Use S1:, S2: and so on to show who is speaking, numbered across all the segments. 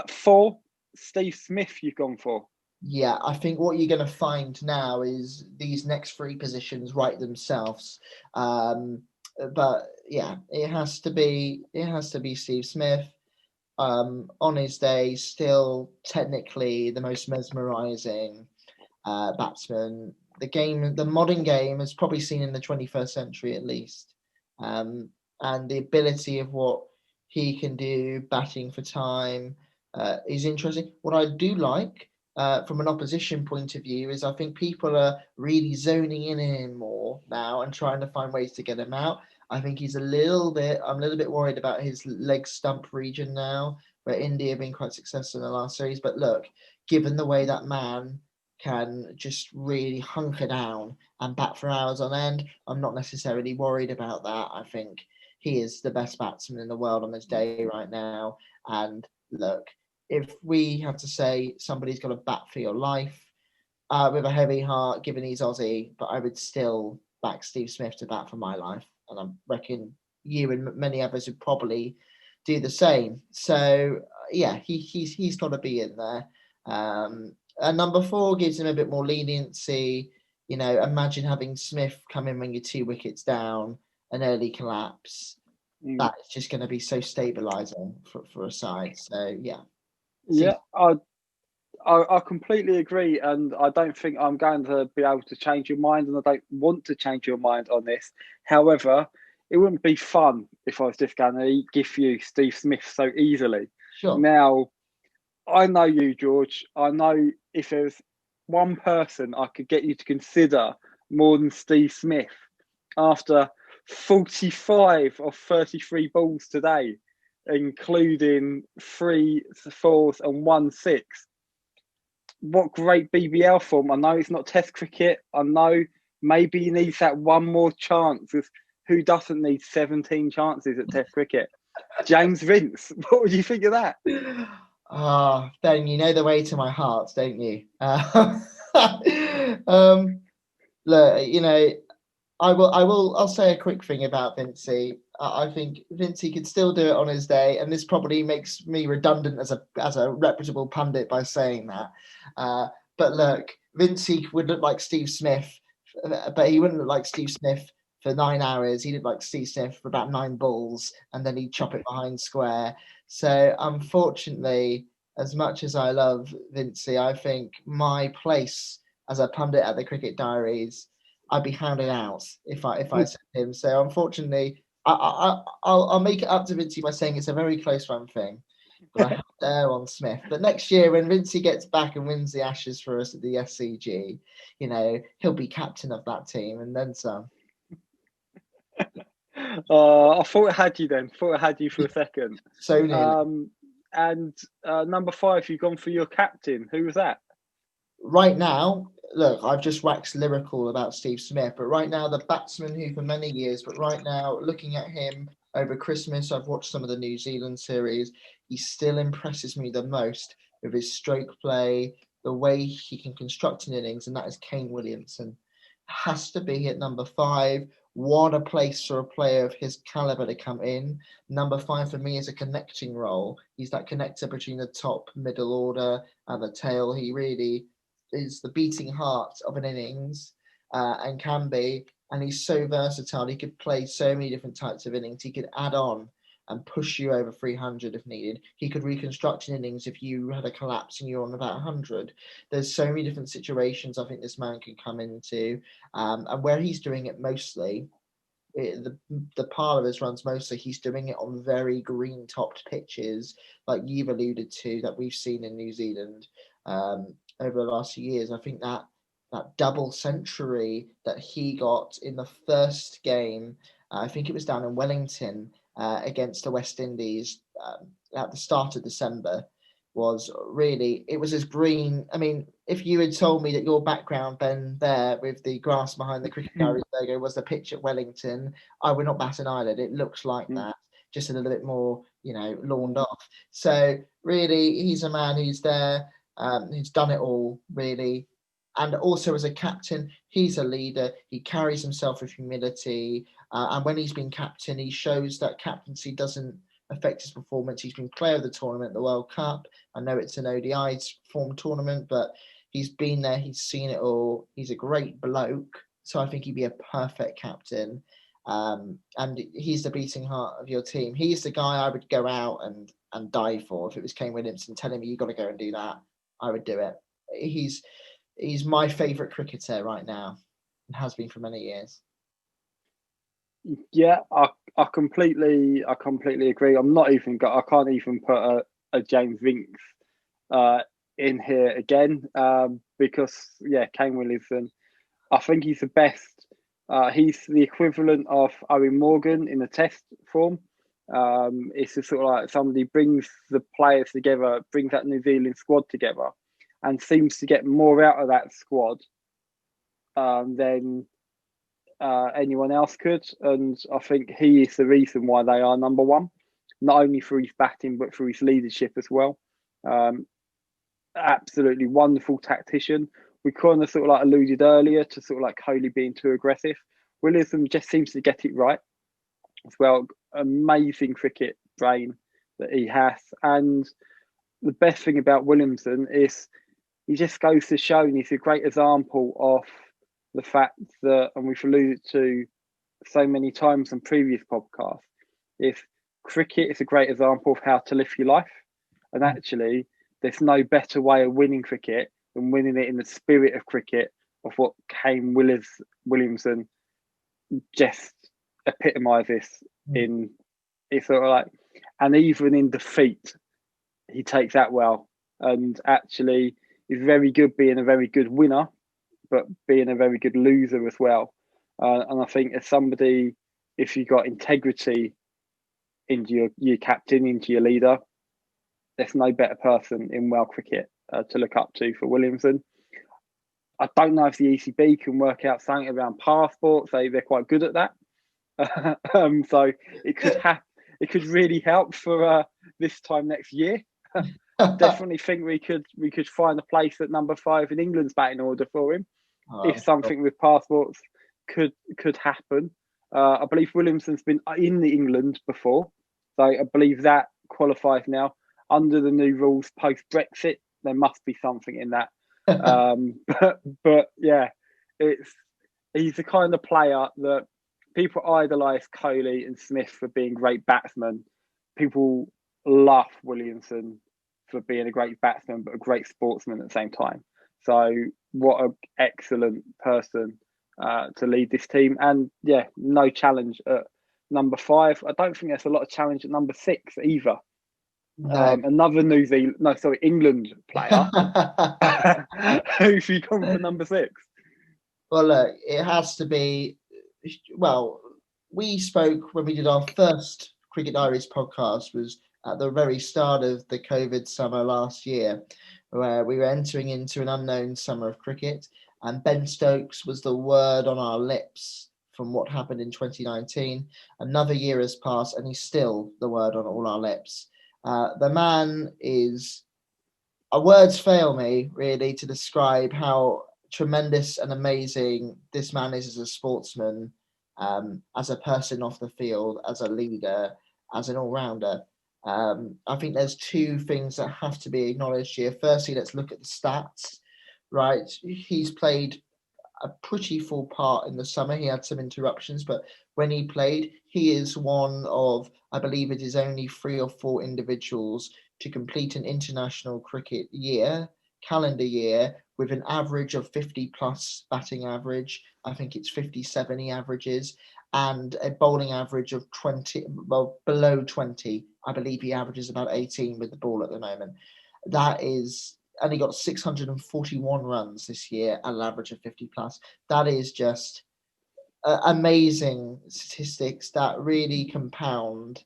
S1: Four, Steve Smith. You've gone for.
S2: Yeah, I think what you're going to find now is these next three positions write themselves. Um, but yeah, it has to be Steve Smith. On his day, still technically the most mesmerising batsman the modern game has probably seen in the 21st century at least. Um, and the ability of what he can do, batting for time, is interesting. What I do like from an opposition point of view is I think people are really zoning in him more now and trying to find ways to get him out. I think I'm a little bit worried about his leg stump region now, where India have been quite successful in the last series. But look, given the way that man can just really hunker down and bat for hours on end, I'm not necessarily worried about that. I think he is the best batsman in the world on his day right now. And look, if we have to say somebody's got to bat for your life with a heavy heart, given he's Aussie, but I would still back Steve Smith to bat for my life. And I reckon you and many others would probably do the same. So yeah, he's got to be in there. And number four gives him a bit more leniency. Imagine having Smith come in when you're 2 wickets down, an early collapse.
S1: Mm.
S2: That is just going to be so stabilising for a side. So yeah, see.
S1: Yeah, I completely agree, and I don't think I'm going to be able to change your mind, and I don't want to change your mind on this. However, it wouldn't be fun if I was just going to give you Steve Smith so easily.
S2: Sure.
S1: Now, I know you, George. I know if there's one person I could get you to consider more than Steve Smith after 45 of 33 balls today, including three fours and one six. What great BBL form. I know it's not Test cricket. I know maybe he needs that one more chance. Who doesn't need 17 chances at Test cricket? James Vince. What would you think of that?
S2: Ben, you know the way to my heart, don't you? Um, Look, I'll say a quick thing about Vincey. I think Vincey could still do it on his day, and this probably makes me redundant as a reputable pundit by saying that. But look, Vincey would look like Steve Smith, but he wouldn't look like Steve Smith for 9 hours. He'd look like Steve Smith for about 9 balls, and then he'd chop it behind square. So unfortunately, as much as I love Vincey, I think my place as a pundit at the Cricket Diaries, I'd be hounded out if I said him. So unfortunately, I'll make it up to Vincey by saying it's a very close run thing, but I have to err on Smith. But next year, when Vincey gets back and wins the Ashes for us at the SCG, he'll be captain of that team and then some.
S1: I thought I had you then. Thought I had you for a second.
S2: So nearly.
S1: And number five, you've gone for your captain. Who was that?
S2: Right now, look, I've just waxed lyrical about Steve Smith, but right now, the batsman who for many years, but right now, looking at him over Christmas, I've watched some of the New Zealand series. He still impresses me the most with his stroke play, the way he can construct an innings, and that is Kane Williamson. Has to be at number five. What a place for a player of his caliber to come in. Number five for me is a connecting role. He's that connector between the top, middle order, and the tail. He really is the beating heart of an innings, and can be. And he's so versatile. He could play so many different types of innings. He could add on and push you over 300 if needed. He could reconstruct an innings if you had a collapse and you're on about 100. There's so many different situations I think this man can come into. And where he's doing it mostly, the part of his runs mostly, he's doing it on very green topped pitches, like you've alluded to, that we've seen in New Zealand over the last few years. I think that double century that he got in the first game, I think it was down in Wellington against the West Indies at the start of December, was really, it was as green. I mean, if you had told me that your background, Ben, there with the grass behind the Cricket Diaries logo was the pitch at Wellington, I would not bat an eyelid. It looks like that, just a little bit more, lawned off. So really, he's a man who's there, who's done it all, really. And also as a captain, he's a leader. He carries himself with humility. And when he's been captain, he shows that captaincy doesn't affect his performance. He's been player of the tournament, the World Cup. I know it's an ODI form tournament, but he's been there. He's seen it all. He's a great bloke. So I think he'd be a perfect captain. And he's the beating heart of your team. He's the guy I would go out and die for. If it was Kane Williamson telling me you got to go and do that, I would do it. He's my favourite cricketer right now, and has been for many years.
S1: Yeah, I completely agree. I can't even put a James Vinks in here again, because Kane Williamson, I think he's the best. He's the equivalent of Owen Morgan in the Test form. It's just sort of like somebody brings the players together, brings that New Zealand squad together, and seems to get more out of that squad than anyone else could. And I think he is the reason why they are number one, not only through his batting but through his leadership as well. Absolutely wonderful tactician. We kind of sort of like alluded earlier to sort of like Kohli being too aggressive. Williamson just seems to get it right as well. Amazing cricket brain that he has. And the best thing about Williamson is he just goes to show, and he's a great example of the fact that, and we've alluded to so many times on previous podcasts, is cricket is a great example of how to live your life. And actually, there's no better way of winning cricket than winning it in the spirit of cricket, of what Kane Williamson just epitomises in. It's sort of like, and even in defeat, he takes that well, and actually is very good being a very good winner, but being a very good loser as well. And I think as somebody, if you got integrity into your captain, into your leader, there's no better person in world cricket to look up to for Williamson. I don't know if the ECB can work out something around passports. They're quite good at that. So it could really help for this time next year. Definitely think we could find a place at number 5 in England's batting order for him, if something with passports could happen. I believe Williamson's been in the England before, so I believe that qualifies now under the new rules post Brexit. There must be something in that. But yeah, he's the kind of player that people idolise Kohli and Smith for being great batsmen. People love Williamson for being a great batsman, but a great sportsman at the same time. So what an excellent person to lead this team. And yeah, no challenge at number 5. I don't think there's a lot of challenge at number 6 either.
S2: No.
S1: Another England player. Who should come for number 6?
S2: Well, look, it has to be. Well, we spoke when we did our first Cricket Diaries podcast, was at the very start of the COVID summer last year, where we were entering into an unknown summer of cricket, and Ben Stokes was the word on our lips from what happened in 2019. Another year has passed, and he's still the word on all our lips. The man is, words fail me really to describe how tremendous and amazing this man is as a sportsman, as a person off the field, as a leader, as an all-rounder. I think there's 2 things that have to be acknowledged here. Firstly, let's look at the stats, right? He's played a pretty full part in the summer. He had some interruptions, but when he played, he is one of, I believe it is only 3 or 4 individuals to complete an international cricket calendar year, with an average of 50 plus batting average. I think it's 57 he averages, and a bowling average of 20, well, below 20. I believe he averages about 18 with the ball at the moment. That is, and he got 641 runs this year at an average of 50 plus. That is just amazing statistics that really compound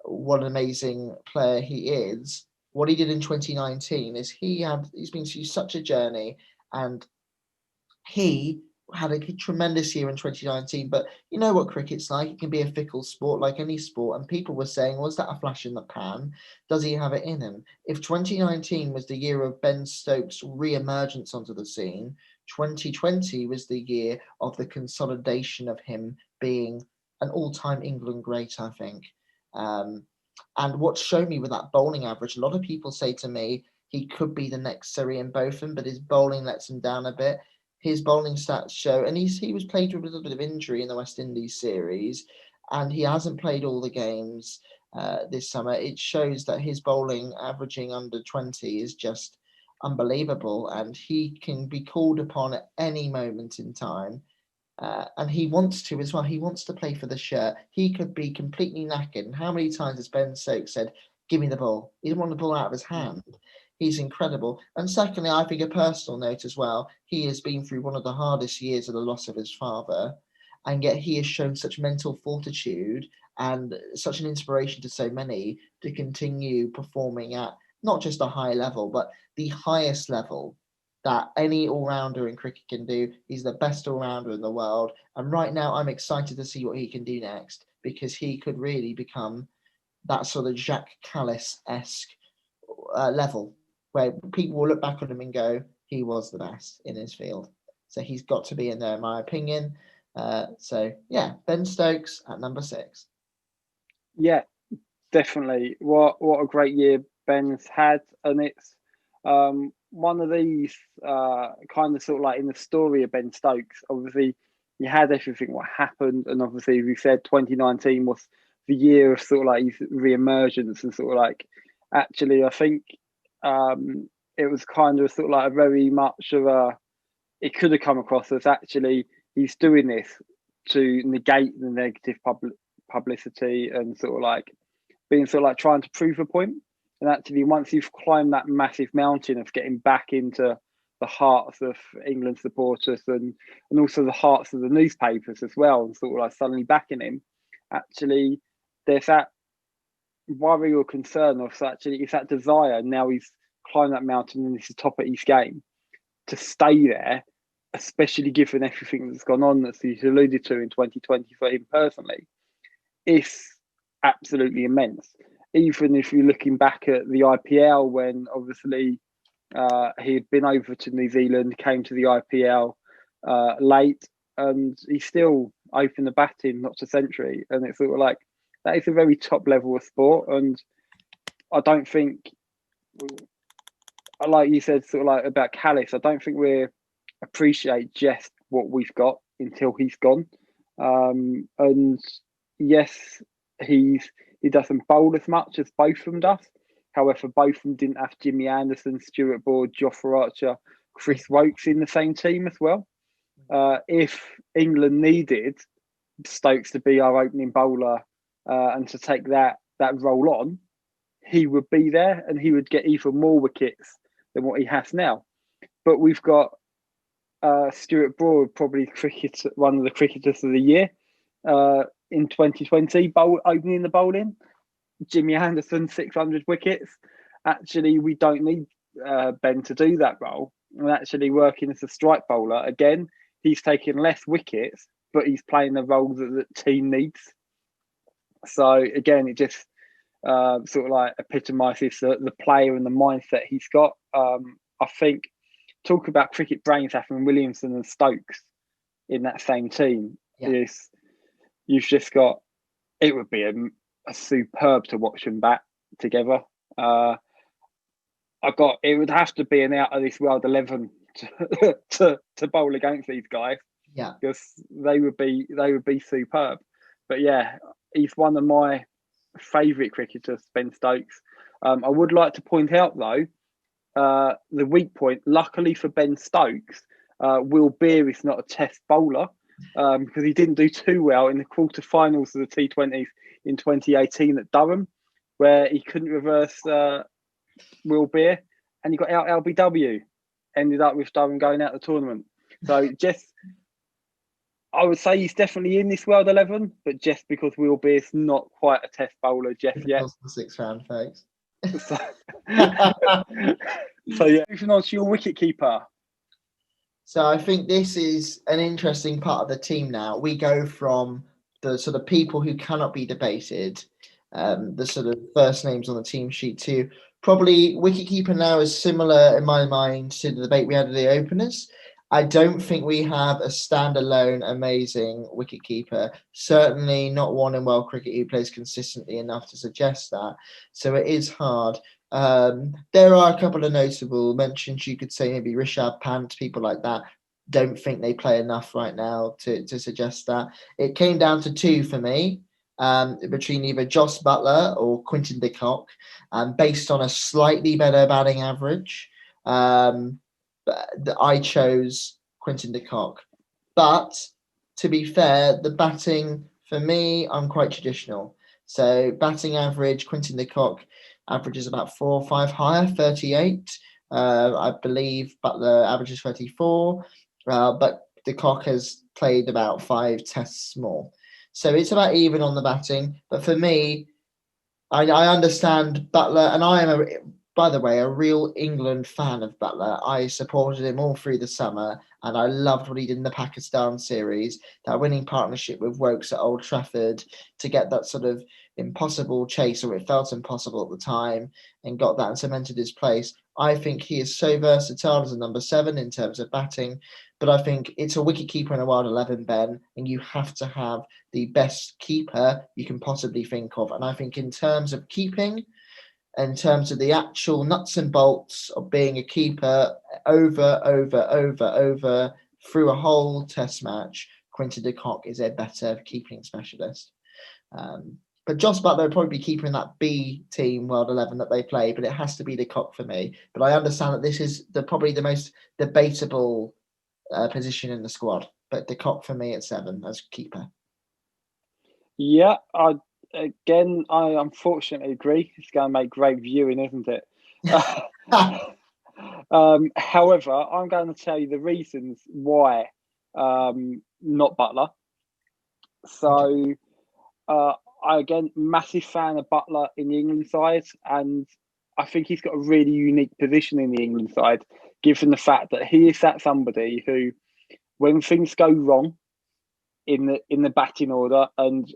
S2: what an amazing player he is. What he did in 2019 is he's been through such a journey, and he had a tremendous year in 2019. But you know what cricket's like. It can be a fickle sport like any sport, and people were saying, was that a flash in the pan? Does he have it in him? If 2019 was the year of Ben Stokes' re-emergence onto the scene, 2020 was the year of the consolidation of him being an all-time England great, I think. And what's shown me with that bowling average, a lot of people say to me he could be the next Sir Ian Botham, but his bowling lets him down a bit. His bowling stats show, and he was plagued with a little bit of injury in the West Indies series, and he hasn't played all the games this summer. It shows that his bowling averaging under 20 is just unbelievable, and he can be called upon at any moment in time. And he wants to as well. He wants to play for the shirt. He could be completely knackered. And how many times has Ben Stokes said, "Give me the ball"? He didn't want the ball out of his hand. He's incredible. And secondly, I think a personal note as well. He has been through one of the hardest years of the loss of his father, and yet he has shown such mental fortitude and such an inspiration to so many to continue performing at not just a high level, but the highest level that any all-rounder in cricket can do. He's the best all-rounder in the world. And right now, I'm excited to see what he can do next, because he could really become that sort of Jacques Kallis-esque level, where people will look back on him and go, he was the best in his field. So he's got to be in there, in my opinion. So, yeah, Ben Stokes at number 6.
S1: Yeah, definitely. What a great year Ben's had. And it's one of these kind of sort of like in the story of Ben Stokes. Obviously, you had everything what happened, and obviously we said 2019 was the year of sort of like his re-emergence, and sort of like actually I think it was kind of sort of like a very much of a, it could have come across as actually he's doing this to negate the negative publicity and sort of like being sort of like trying to prove a point. And actually, once you've climbed that massive mountain of getting back into the hearts of England supporters and also the hearts of the newspapers as well, and sort of like suddenly backing him, actually, there's that worry or concern of actually it's that desire. Now he's climbed that mountain and he's the top of his game to stay there, especially given everything that's gone on that he's alluded to in 2020 for him personally, is absolutely immense. Even if you're looking back at the IPL, when obviously he had been over to New Zealand, came to the IPL late, and he still opened the batting, not a century. And it's sort of like, that is a very top level of sport. And I don't think, like you said, sort of like about Kallis, I don't think we appreciate just what we've got until he's gone. And yes, he doesn't bowl as much as Botham does. However, Botham didn't have Jimmy Anderson, Stuart Broad, Jofra Archer, Chris Woakes in the same team as well. If England needed Stokes to be our opening bowler and to take that role on, he would be there and he would get even more wickets than what he has now. But we've got Stuart Broad, probably one of the cricketers of the year in 2020, opening the bowling. Jimmy Anderson, 600 wickets. Actually, we don't need Ben to do that role. And actually working as a strike bowler, again, he's taking less wickets, but he's playing the role that the team needs. So again, it just sort of like epitomises the player and the mindset he's got. I think, talk about cricket brains, having Williamson and Stokes in that same team is, you've just got, it would be a superb to watch them bat together. It would have to be an out of this world 11 to bowl against these guys.
S2: Yeah,
S1: because they would be superb. But yeah, he's one of my favourite cricketers, Ben Stokes. I would like to point out though, the weak point. Luckily for Ben Stokes, Will Beer is not a Test bowler because he didn't do too well in the quarterfinals of the T20s in 2018 at Durham, where he couldn't reverse Will Beer, and he got out LBW. Ended up with Durham going out the tournament. So just, I would say he's definitely in this world 11, but just because Will Beer's not quite a Test bowler just yet.
S2: The 6 round folks.
S1: So yeah, moving on to your wicketkeeper.
S2: So I think this is an interesting part of the team now. We go from the sort of people who cannot be debated, the sort of first names on the team sheet, to probably wicketkeeper now is similar in my mind to the debate we had of the openers. I don't think we have a standalone amazing wicketkeeper. Certainly not one in world cricket who plays consistently enough to suggest that. So it is hard. There are a couple of notable mentions. You could say maybe Rishabh Pant, people like that. Don't think they play enough right now to suggest that. It came down to two for me, between either Jos Buttler or Quinton de Kock, based on a slightly better batting average. I chose Quinton de Kock. But to be fair, the batting for me, I'm quite traditional. So batting average, Quinton de Kock averages about 4 or 5 higher, 38. I believe Buttler averages 34. But de Kock has played about 5 tests more. So it's about even on the batting. But for me, I understand Buttler, and I am by the way, a real England fan of Buttler. I supported him all through the summer, and I loved what he did in the Pakistan series. That winning partnership with Wokes at Old Trafford to get that sort of impossible chase, or it felt impossible at the time, and got that and cemented his place. I think he is so versatile as a number 7 in terms of batting, but I think it's a wicket keeper in a wild 11, Ben, and you have to have the best keeper you can possibly think of. And I think in terms of keeping, in terms of the actual nuts and bolts of being a keeper over through a whole test match, Quinton de Kock is a better keeping specialist. But Jos Buttler would probably be keeper in that B team World 11 that they play, but it has to be de Kock for me. But I understand that this is probably the most debatable position in the squad. But de Kock for me at 7 as keeper.
S1: Yeah, I unfortunately agree. It's going to make great viewing, isn't it? However, I'm going to tell you the reasons why not Buttler. So, I again massive fan of Buttler in the England side, and I think he's got a really unique position in the England side, given the fact that he is that somebody who, when things go wrong in the batting order, and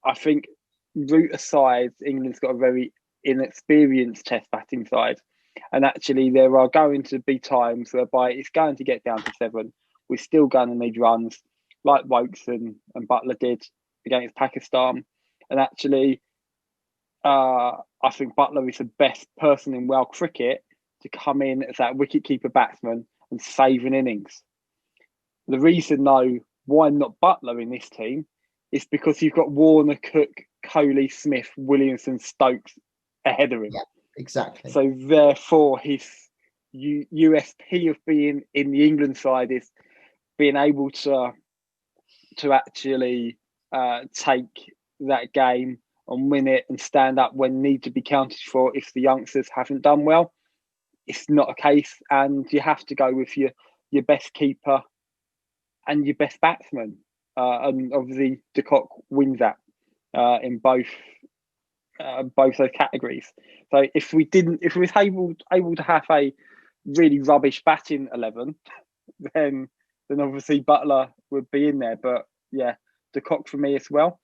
S1: I think root aside, England's got a very inexperienced Test batting side, and actually there are going to be times whereby it's going to get down to 7. We're still going to need runs, like Wokes and Buttler did against Pakistan, and actually, I think Buttler is the best person in world cricket to come in as that wicketkeeper batsman and save an innings. The reason, though, why not Buttler in this team is because you've got Warner, Cook, Kohli, Smith, Williamson, Stokes ahead of him.
S2: Yeah, exactly.
S1: So therefore, his USP of being in the England side is being able to actually take that game and win it and stand up when need to be counted for if the youngsters haven't done well. It's not a case, and you have to go with your best keeper and your best batsman. And obviously, de Kock wins that in both those categories. So if we was able to have a really rubbish batting 11, then obviously Buttler would be in there. But yeah, de Kock for me as well.